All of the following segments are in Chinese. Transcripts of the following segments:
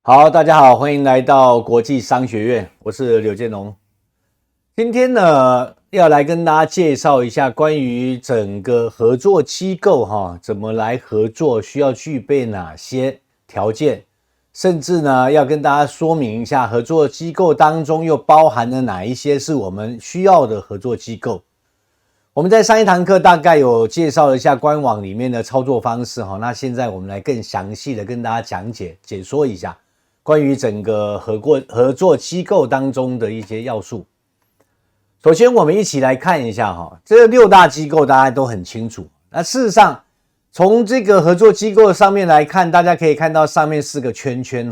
好，大家好，欢迎来到国际商学院，我是柳建龙。今天呢，要来跟大家介绍一下关于整个合作机构怎么来合作，需要具备哪些条件，甚至呢，要跟大家说明一下合作机构当中又包含了哪一些是我们需要的合作机构。我们在上一堂课大概有介绍一下官网里面的操作方式那现在我们来更详细的跟大家讲解解说一下关于整个合作机构当中的一些要素。首先我们一起来看一下这六大机构大家都很清楚。那事实上从这个合作机构上面来看，大家可以看到上面4个圈圈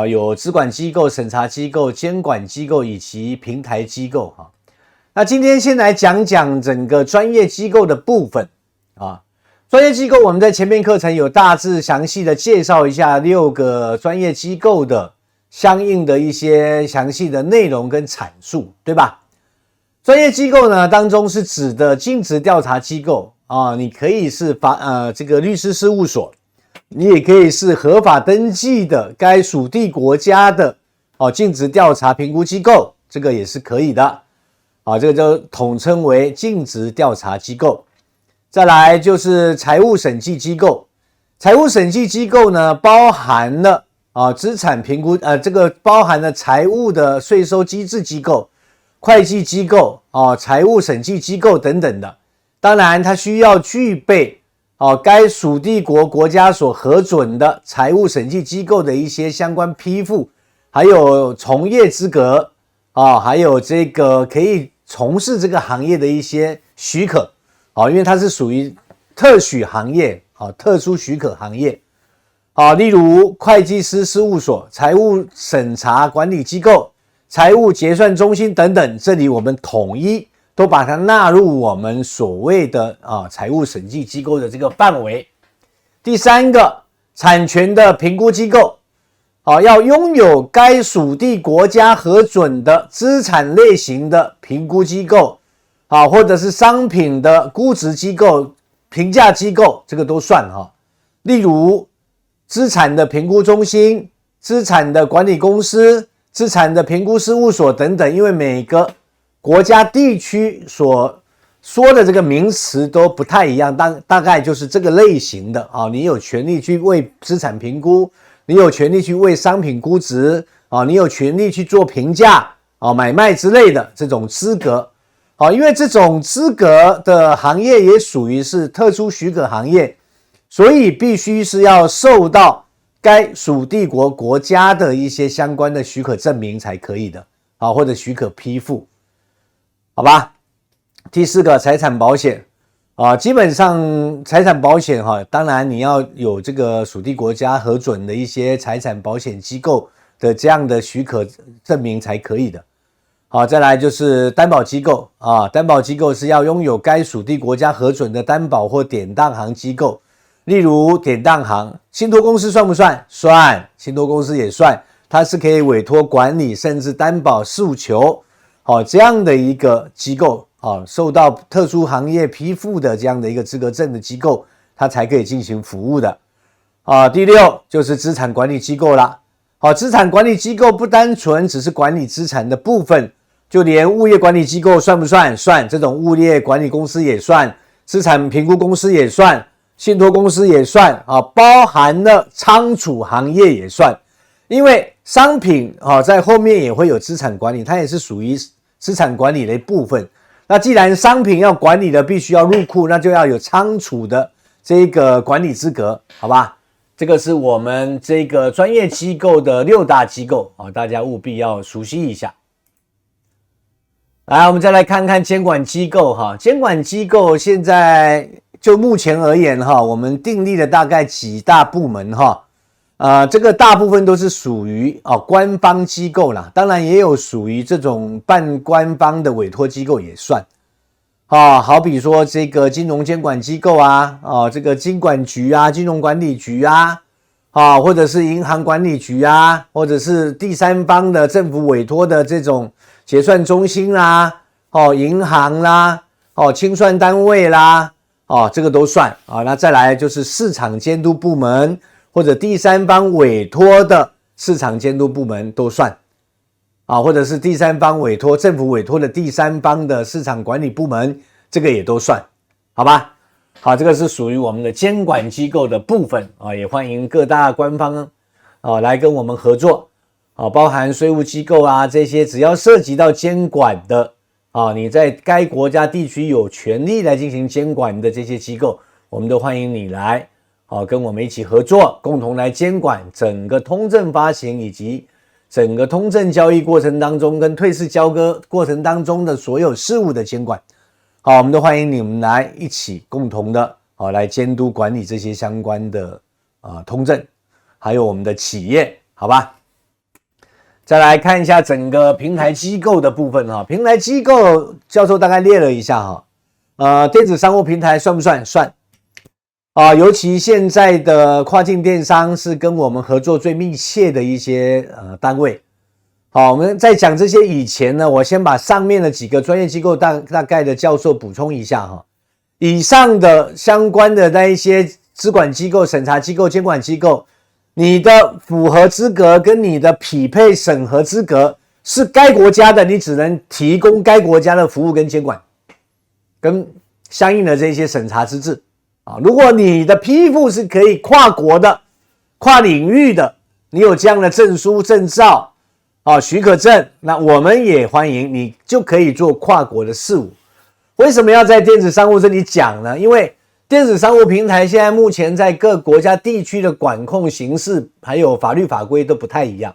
有资管机构、审查机构、监管机构以及平台机构那今天先来讲讲整个专业机构的部分专业机构我们在前面课程有大致详细的介绍一下6个专业机构的相应的一些详细的内容跟阐述，对吧？专业机构呢当中是指的尽职调查机构你可以是这个律师事务所，你也可以是合法登记的该属地国家的尽职调查评估机构，这个也是可以的这个就统称为尽职调查机构。再来就是财务审计机构，财务审计机构呢包含了资产评估这个包含了财务的税收机制机构、会计机构财务审计机构等等的。当然它需要具备该属地国家所核准的财务审计机构的一些相关批复，还有从业资格还有这个可以从事这个行业的一些许可因为它是属于特许行业特殊许可行业例如会计师事务所、财务审查管理机构、财务结算中心等等，这里我们统一都把它纳入我们所谓的财务审计机构的这个范围。第3个，产权的评估机构要拥有该属地国家核准的资产类型的评估机构或者是商品的估值机构、评价机构，这个都算例如资产的评估中心、资产的管理公司、资产的评估事务所等等，因为每个国家地区所说的这个名词都不太一样，大概就是这个类型的你有权利去为资产评估，你有权利去为商品估值你有权利去做评价买卖之类的这种资格因为这种资格的行业也属于是特殊许可行业，所以必须是要受到该属地国家的一些相关的许可证明才可以的或者许可批复，好吧？第4个，财产保险基本上财产保险当然你要有这个属地国家核准的一些财产保险机构的这样的许可证明才可以的再来就是担保机构担保机构是要拥有该属地国家核准的担保或典当行机构，例如典当行，信托公司算不算？算，信托公司也算，它是可以委托管理甚至担保诉求这样的一个机构受到特殊行业批复的这样的一个资格证的机构，它才可以进行服务的第6就是资产管理机构啦资产管理机构不单纯只是管理资产的部分，就连物业管理机构算不算？算，这种物业管理公司也算，资产评估公司也算，信托公司也算包含了仓储行业也算，因为商品在后面也会有资产管理，它也是属于资产管理的一部分。那既然商品要管理的必须要入库，那就要有仓储的这个管理资格，好吧？这个是我们这个专业机构的6大机构大家务必要熟悉一下。来，我们再来看看监管机构监管机构现在就目前而言我们订立了大概几大部门这个大部分都是属于官方机构啦，当然也有属于这种半官方的委托机构也算好比说这个金融监管机构这个金管局金融管理局或者是银行管理局或者是第3方的政府委托的这种结算中心啦银行啦清算单位啦这个都算那再来就是市场监督部门或者第3方委托的市场监督部门都算啊，或者是第三方委托、政府委托的第三方的市场管理部门，这个也都算，好吧？好，这个是属于我们的监管机构的部分啊，也欢迎各大官方啊来跟我们合作啊，包含税务机构啊这些，只要涉及到监管的啊，你在该国家地区有权利来进行监管的这些机构，我们都欢迎你来啊，跟我们一起合作，共同来监管整个通证发行以及整个通证交易过程当中跟退市交割过程当中的所有事务的监管。好，我们都欢迎你们来一起共同的来监督管理这些相关的通证，还有我们的企业，好吧？再来看一下整个平台机构的部分哈，平台机构教授大概列了一下哈，电子商务平台算不算？算啊，尤其现在的跨境电商是跟我们合作最密切的一些单位。好，我们在讲这些以前呢，我先把上面的几个专业机构大概的教授补充一下哈。以上的相关的那一些资管机构、审查机构、监管机构，你的符合资格跟你的匹配审核资格是该国家的，你只能提供该国家的服务跟监管，跟相应的这些审查资质啊。如果你的批复是可以跨国的、跨领域的，你有这样的证书、证照。许可证，那我们也欢迎你，就可以做跨国的事务。为什么要在电子商务这里讲呢？因为电子商务平台现在目前在各国家地区的管控形式还有法律法规都不太一样。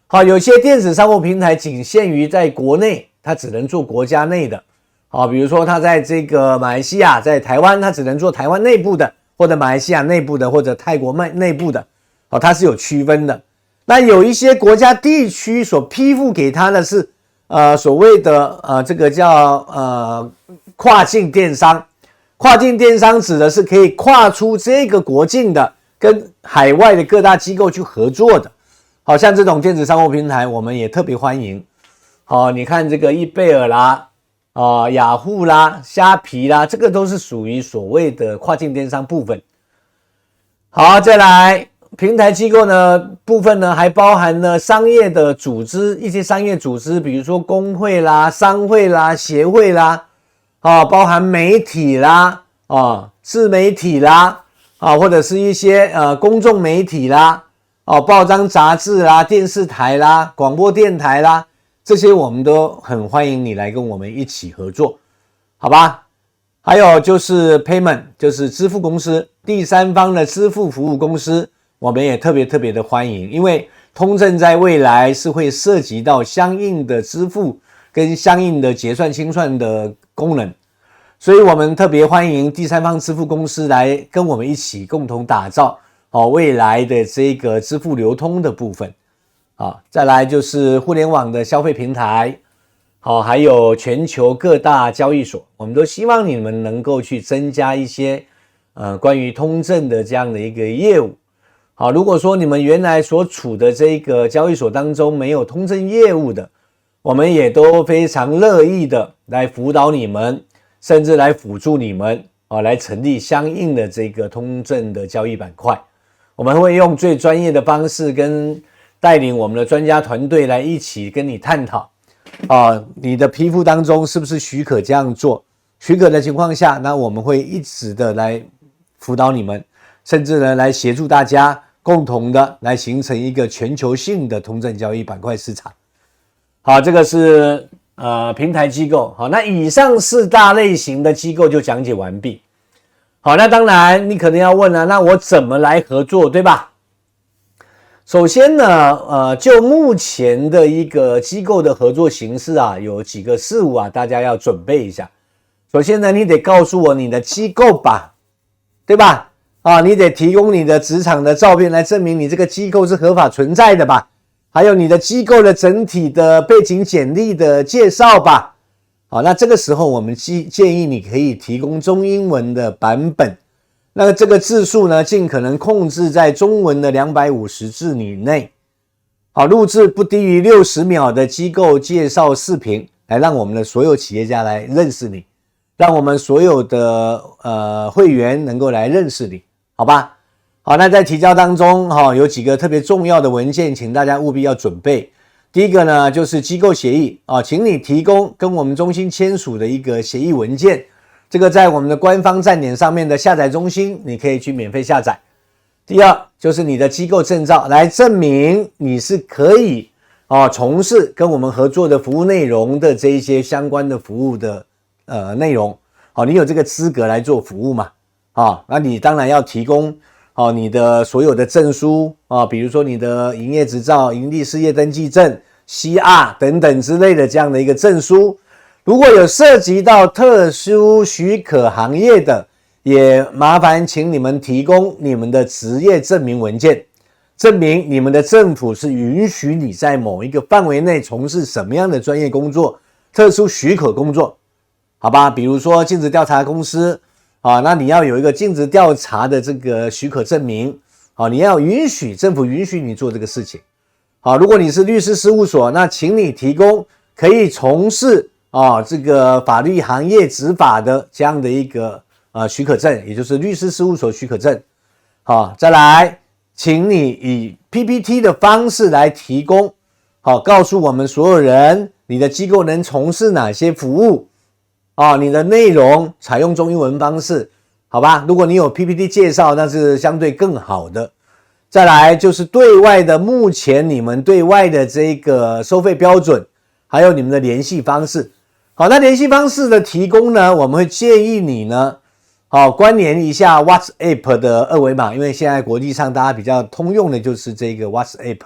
好，有些电子商务平台仅限于在国内，它只能做国家内的。好，比如说它在这个马来西亚、在台湾，它只能做台湾内部的，或者马来西亚内部的，或者泰国内部的。好，它是有区分的。那有一些国家地区所批复给他的是所谓的这个叫跨境电商。跨境电商指的是可以跨出这个国境的，跟海外的各大机构去合作的。好像这种电子商务平台我们也特别欢迎。好，你看这个易贝尔啦雅虎啦虾皮啦，这个都是属于所谓的跨境电商部分。好，再来平台机构呢部分呢，还包含了商业的组织，一些商业组织，比如说工会啦、商会啦、协会啦，包含媒体啦、自媒体啦，或者是一些公众媒体啦，报章杂志啦、电视台啦、广播电台啦，这些我们都很欢迎你来跟我们一起合作，好吧？还有就是 payment， 就是支付公司，第三方的支付服务公司。我们也特别的欢迎，因为通证在未来是会涉及到相应的支付跟相应的结算清算的功能，所以我们特别欢迎第三方支付公司来跟我们一起共同打造未来的这个支付流通的部分。再来就是互联网的消费平台，还有全球各大交易所，我们都希望你们能够去增加一些关于通证的这样的一个业务。好，如果说你们原来所处的这个交易所当中没有通证业务的，我们也都非常乐意的来辅导你们，甚至来辅助你们来成立相应的这个通证的交易板块。我们会用最专业的方式跟带领我们的专家团队来一起跟你探讨你的批复当中是不是许可这样做，许可的情况下，那我们会一直的来辅导你们，甚至呢来协助大家共同的来形成一个全球性的通证交易板块市场。好，这个是平台机构。好，那以上4大类型的机构就讲解完毕。好，那当然你可能要问了，那我怎么来合作，对吧？首先呢就目前的一个机构的合作形式有几个事务大家要准备一下。首先呢，你得告诉我你的机构吧，对吧？你得提供你的职场的照片来证明你这个机构是合法存在的吧，还有你的机构的整体的背景简历的介绍吧。好，那这个时候我们建议你可以提供中英文的版本，那这个字数呢尽可能控制在中文的250字以内。好，录制不低于60秒的机构介绍视频，来让我们的所有企业家来认识你，让我们所有的会员能够来认识你，好吧？好，那在提交当中有几个特别重要的文件，请大家务必要准备。第一个呢，就是机构协议请你提供跟我们中心签署的一个协议文件，这个在我们的官方站点上面的下载中心，你可以去免费下载。第二，就是你的机构证照，来证明你是可以从事跟我们合作的服务内容的这一些相关的服务的内容，你有这个资格来做服务嘛？那你当然要提供你的所有的证书比如说你的营业执照、营利事业登记证、CR 等等之类的这样的一个证书。如果有涉及到特殊许可行业的，也麻烦请你们提供你们的职业证明文件，证明你们的政府是允许你在某一个范围内从事什么样的专业工作、特殊许可工作，好吧？比如说尽职调查公司那你要有一个尽职调查的这个许可证明你要政府允许你做这个事情。如果你是律师事务所，那请你提供可以从事这个法律行业执法的这样的一个许可证，也就是律师事务所许可证。再来请你以 PPT 的方式来提供告诉我们所有人你的机构能从事哪些服务你的内容采用中英文方式，好吧？如果你有 PPT 介绍，那是相对更好的。再来就是对外的，目前你们对外的这个收费标准，还有你们的联系方式。好，那联系方式的提供呢，我们会建议你呢，关联一下 WhatsApp 的二维码，因为现在国际上大家比较通用的就是这个 WhatsApp，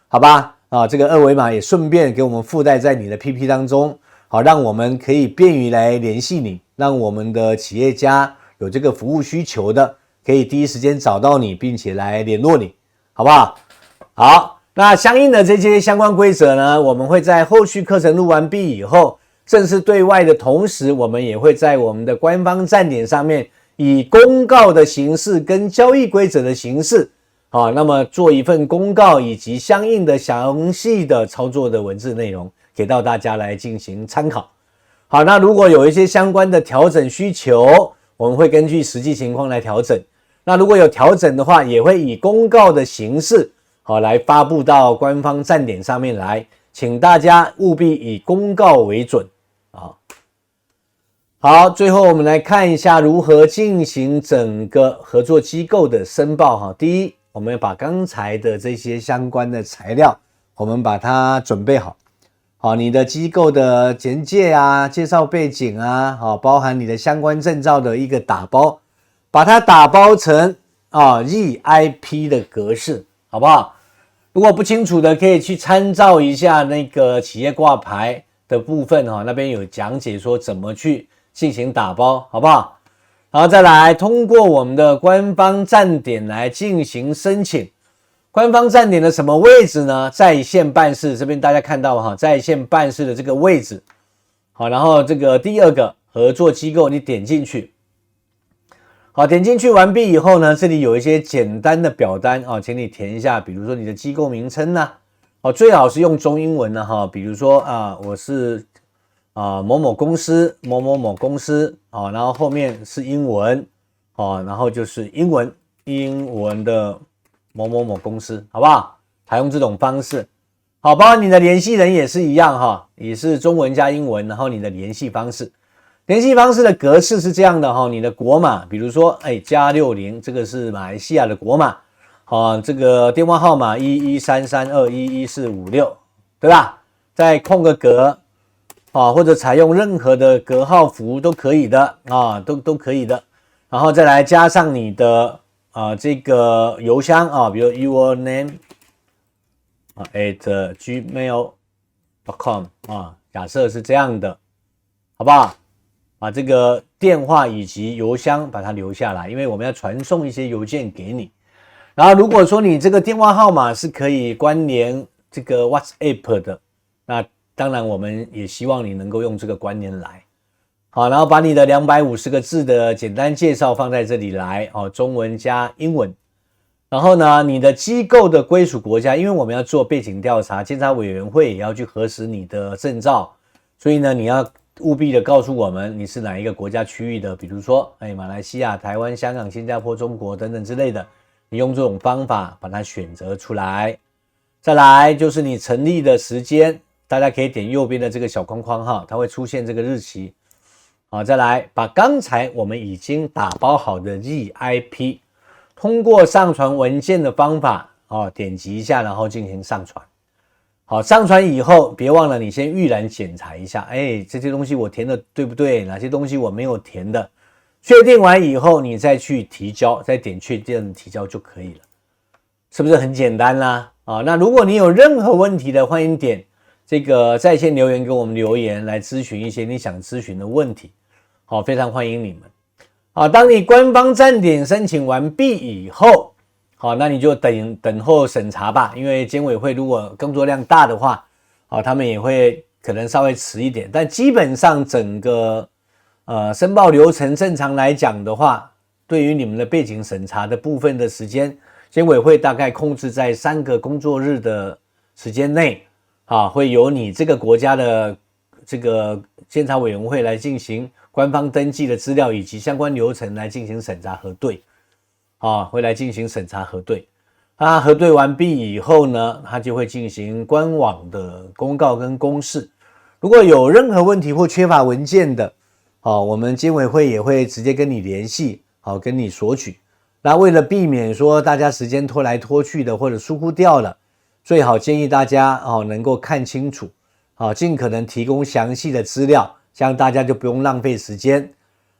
好吧？这个二维码也顺便给我们附带在你的 PPT 当中。好，让我们可以便于来联系你，让我们的企业家有这个服务需求的，可以第一时间找到你，并且来联络你，好不好？好，那相应的这些相关规则呢，我们会在后续课程录完毕以后，正式对外的同时，我们也会在我们的官方站点上面，以公告的形式跟交易规则的形式，那么做一份公告以及相应的详细的操作的文字内容，给到大家来进行参考。好，那如果有一些相关的调整需求，我们会根据实际情况来调整。那如果有调整的话，也会以公告的形式来发布到官方站点上面来，请大家务必以公告为准。好，最后我们来看一下如何进行整个合作机构的申报。第一，我们要把刚才的这些相关的材料，我们把它准备好。你的机构的简介介绍背景包含你的相关证照的一个打包，把它打包成EIP 的格式，好不好？如果不清楚的，可以去参照一下那个企业挂牌的部分那边有讲解说怎么去进行打包，好不好？然后再来通过我们的官方站点来进行申请。官方站点的什么位置呢？在线办事，这边大家看到在线办事的这个位置。好，然后这个第二个合作机构，你点进去。好，点进去完毕以后呢，这里有一些简单的表单请你填一下，比如说你的机构名称最好是用中英文比如说我是某某公司某某某公司然后后面是英文然后就是英文的某某某公司，好不好？采用这种方式。好，包括你的联系人也是一样也是中文加英文，然后你的联系方式。联系方式的格式是这样的你的国码，比如说+60，这个是马来西亚的国码这个电话号码1133211456，对吧？再空个格或者采用任何的格号符都可以的都可以的。然后再来加上你的这个邮箱比如 your name at gmail.com 假设是这样的，好不好？把这个电话以及邮箱把它留下来，因为我们要传送一些邮件给你。然后如果说你这个电话号码是可以关联这个 WhatsApp 的，那当然我们也希望你能够用这个关联来。好，然后把你的250个字的简单介绍放在这里来中文加英文。然后呢，你的机构的归属国家，因为我们要做背景调查，监察委员会也要去核实你的证照，所以呢，你要务必的告诉我们你是哪一个国家区域的，比如说马来西亚、台湾、香港、新加坡、中国等等之类的，你用这种方法把它选择出来。再来就是你成立的时间，大家可以点右边的这个小框框哈，它会出现这个日期。好，再来把刚才我们已经打包好的 ZIP 通过上传文件的方法，点击一下，然后进行上传。好，上传以后，别忘了你先预览检查一下，这些东西我填的对不对？哪些东西我没有填的？确定完以后，你再去提交，再点确定提交就可以了，是不是很简单啦？那如果你有任何问题的，欢迎点这个在线留言给我们留言来咨询一些你想咨询的问题。好，非常欢迎你们。当你官方站点申请完毕以后，好，那你就等候审查吧，因为监委会如果工作量大的话，他们也会可能稍微迟一点，但基本上整个申报流程正常来讲的话，对于你们的背景审查的部分的时间，监委会大概控制在3个工作日的时间内，会由你这个国家的这个监察委员会来进行官方登记的资料以及相关流程来进行审查核对，会来进行审查核对。核对完毕以后呢，它就会进行官网的公告跟公示。如果有任何问题或缺乏文件的，我们监委会也会直接跟你联系，跟你索取。那为了避免说大家时间拖来拖去的或者疏忽掉了，最好建议大家能够看清楚，尽可能提供详细的资料，这样大家就不用浪费时间。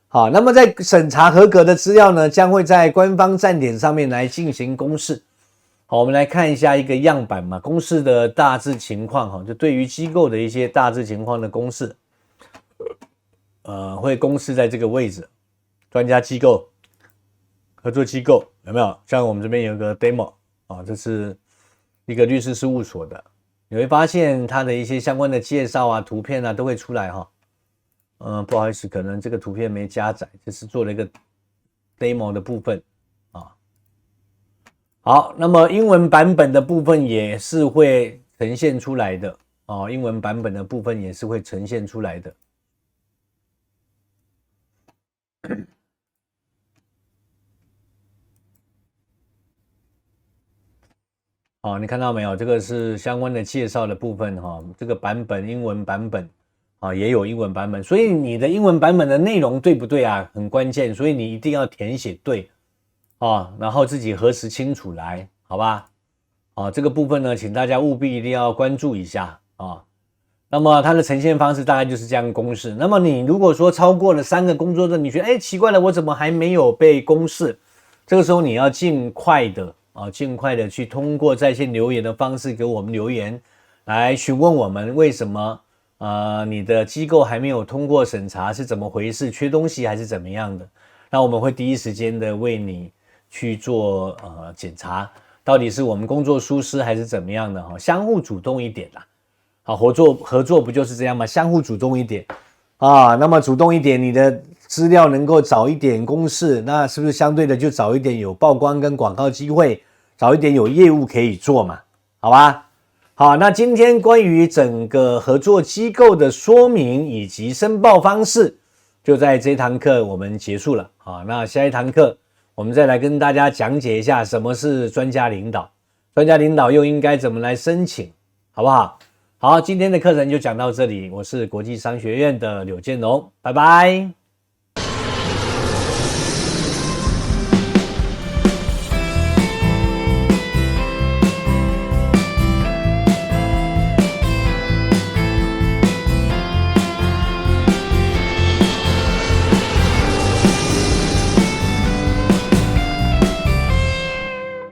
好，那么在审查合格的资料呢，将会在官方站点上面来进行公示。好，我们来看一下一个样板嘛，公示的大致情况，就对于机构的一些大致情况的公示，会公示在这个位置，专家机构、合作机构有没有？像我们这边有个 demo 这是一个律师事务所的，你会发现它的一些相关的介绍图片都会出来不好意思，可能这个图片没加载，这是做了一个 demo 的部分好，那么英文版本的部分也是会呈现出来的英文版本的部分也是会呈现出来的。你看到没有？这个是相关的介绍的部分这个版本英文版本也有英文版本，所以你的英文版本的内容对不对很关键，所以你一定要填写对然后自己核实清楚来，好吧？这个部分呢，请大家务必一定要关注一下那么它的呈现方式大概就是这样公示。那么你如果说超过了3个工作日，你觉得奇怪了，我怎么还没有被公示？这个时候你要尽快的去通过在线留言的方式给我们留言，来询问我们为什么你的机构还没有通过审查，是怎么回事？缺东西还是怎么样的？那我们会第一时间的为你去做检查，到底是我们工作疏失还是怎么样的相互主动一点啦。合作不就是这样吗？相互主动一点那么主动一点，你的资料能够早一点公示，那是不是相对的就早一点有曝光跟广告机会，早一点有业务可以做嘛？好吧？好，那今天关于整个合作机构的说明以及申报方式，就在这堂课我们结束了那下一堂课我们再来跟大家讲解一下什么是专家领导，专家领导又应该怎么来申请，好不好？好，今天的课程就讲到这里，我是国际商学院的柳建龙，拜拜。